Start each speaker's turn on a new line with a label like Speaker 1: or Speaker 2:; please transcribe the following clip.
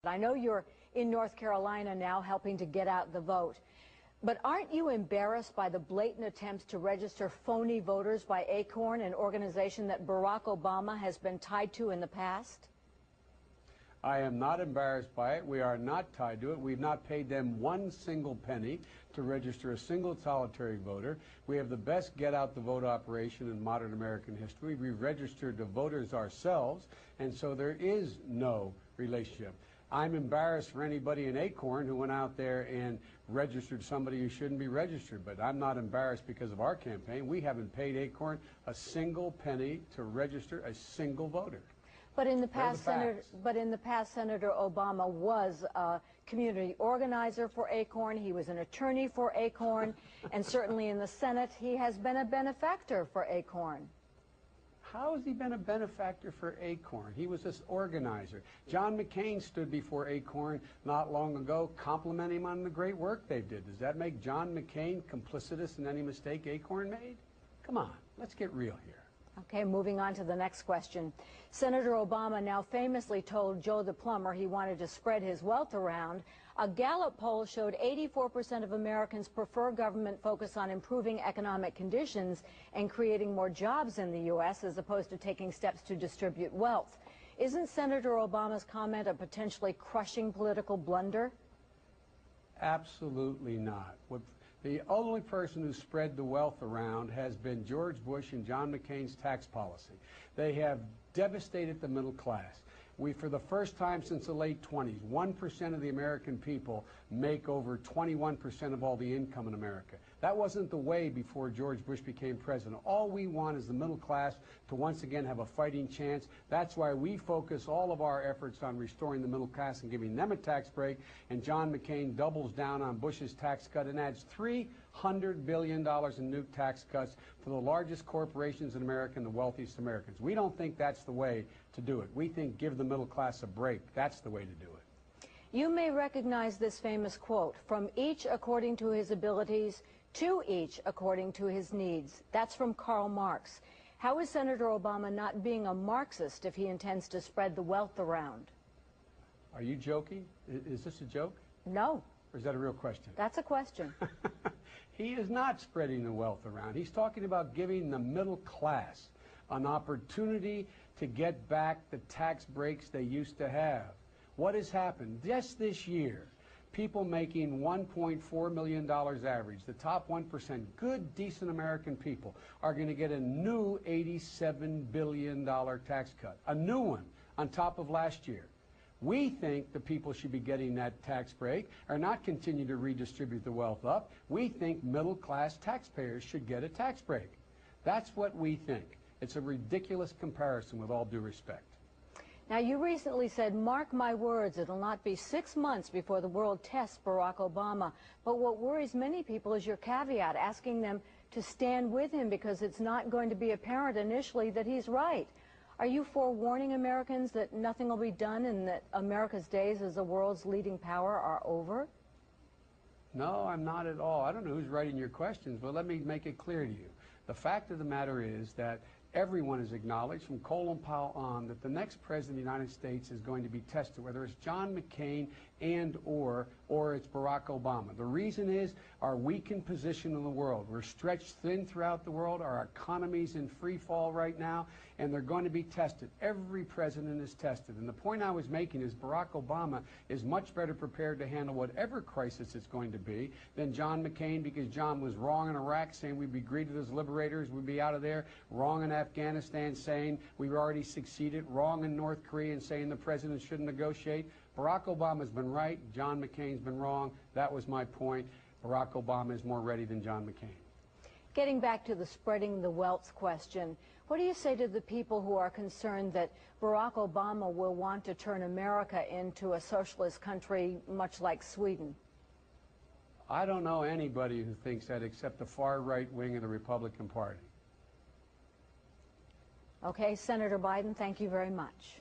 Speaker 1: I know you're in North Carolina now helping to get out the vote. But aren't you embarrassed by the blatant attempts to register phony voters by Acorn, an organization that Barack Obama has been tied to in the past?
Speaker 2: I am not embarrassed by it. We are not tied to it. We've not paid them one single penny to register a single solitary voter. We have the best get-out-the-vote operation in modern American history. We've registered the voters ourselves, and so there is no relationship. I'm embarrassed for anybody in Acorn who went out there and registered somebody who shouldn't be registered, but I'm not embarrassed because of our campaign. We haven't paid Acorn a single penny to register a single voter.
Speaker 1: But in the past, Senator Obama was a community organizer for Acorn. He was an attorney for Acorn, and certainly in the Senate, he has been a benefactor for Acorn.
Speaker 2: How has he been a benefactor for Acorn? He was this organizer. John McCain stood before Acorn not long ago, complimenting him on the great work they did. Does that make John McCain complicitous in any mistake Acorn made? Come on, let's get real here.
Speaker 1: Okay, moving on to the next question. Senator Obama now famously told Joe the plumber he wanted to spread his wealth around. A Gallup poll showed 84% of Americans prefer government focus on improving economic conditions and creating more jobs in the U.S. as opposed to taking steps to distribute wealth. Isn't Senator Obama's comment a potentially crushing political blunder?
Speaker 2: Absolutely not. The only person who spread the wealth around has been George Bush and John McCain's tax policy. They have devastated the middle class. For the first time since the late 20s, 1% of the American people make over 21% of all the income in America. That wasn't the way before George Bush became president. All we want is the middle class to once again have a fighting chance. That's why we focus all of our efforts on restoring the middle class and giving them a tax break. And John McCain doubles down on Bush's tax cut and adds $300 billion in new tax cuts for the largest corporations in America and the wealthiest Americans. We don't think that's the way to do it. We think give the middle class a break. That's the way to do it.
Speaker 1: You may recognize this famous quote, "From each according to his abilities, to each according to his needs." That's from Karl Marx. How is Senator Obama not being a Marxist if he intends to spread the wealth around?
Speaker 2: Are you joking? Is this a joke?
Speaker 1: No.
Speaker 2: Or is that a real question?
Speaker 1: That's a question.
Speaker 2: He is not spreading the wealth around. He's talking about giving the middle class an opportunity to get back the tax breaks they used to have. What has happened? Just this year, people making $1.4 million average, the top 1%, good, decent American people, are going to get a new $87 billion tax cut, a new one on top of last year. We think the people should be getting that tax break, or not continue to redistribute the wealth up. We think middle-class taxpayers should get a tax break. That's what we think. It's a ridiculous comparison, with all due respect.
Speaker 1: Now, you recently said, mark my words, it'll not be 6 months before the world tests Barack Obama. But what worries many people is your caveat, asking them to stand with him because it's not going to be apparent initially that he's right. Are you forewarning Americans that nothing will be done and that America's days as the world's leading power are over?
Speaker 2: No, I'm not at all. I don't know who's writing your questions, but let me make it clear to you. The fact of the matter is that everyone has acknowledged, from Colin Powell on, that the next president of the United States is going to be tested, whether it's John McCain or it's Barack Obama. The reason is our weakened position in the world. We're stretched thin throughout the world. Our economy's in free fall right now, and they're going to be tested. Every president is tested. And the point I was making is Barack Obama is much better prepared to handle whatever crisis it's going to be than John McCain, because John was wrong in Iraq, saying we'd be greeted as liberators, we'd be out of there, wrong in Afghanistan, saying we've already succeeded, wrong in North Korea, and saying the president shouldn't negotiate. Barack Obama's been right, John McCain's been wrong. That was my point. Barack Obama is more ready than John McCain.
Speaker 1: Getting back to the spreading the wealth question, what do you say to the people who are concerned that Barack Obama will want to turn America into a socialist country much like Sweden?
Speaker 2: I don't know anybody who thinks that except the far right wing of the Republican Party.
Speaker 1: Okay, Senator Biden, thank you very much.